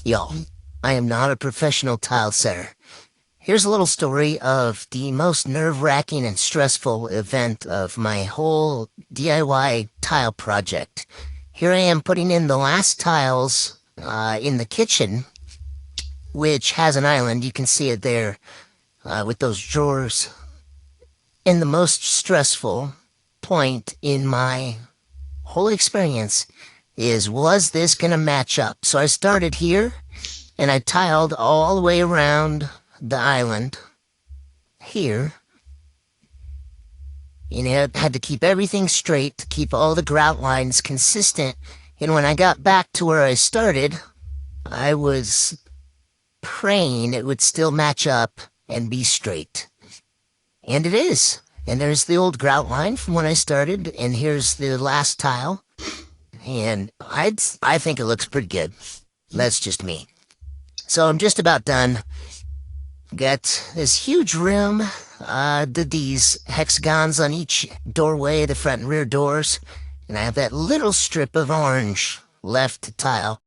Yo, I am not a professional tile setter. Here's a little story of the most nerve-wracking and stressful event of my whole DIY tile project. Here I am putting in the last tiles in the kitchen, which has an island. You can see it there with those drawers. And the most stressful point in my whole experience is, was this going to match up? So I started here, and I tiled all the way around the island here. And I had to keep everything straight, to keep all the grout lines consistent. And when I got back to where I started, I was praying it would still match up and be straight. And it is. And there's the old grout line from when I started, and here's the last tile. And I think it looks pretty good. That's just me. So I'm just about done. Got this huge room, did these hexagons on each doorway, the front and rear doors, and I have that little strip of orange left to tile.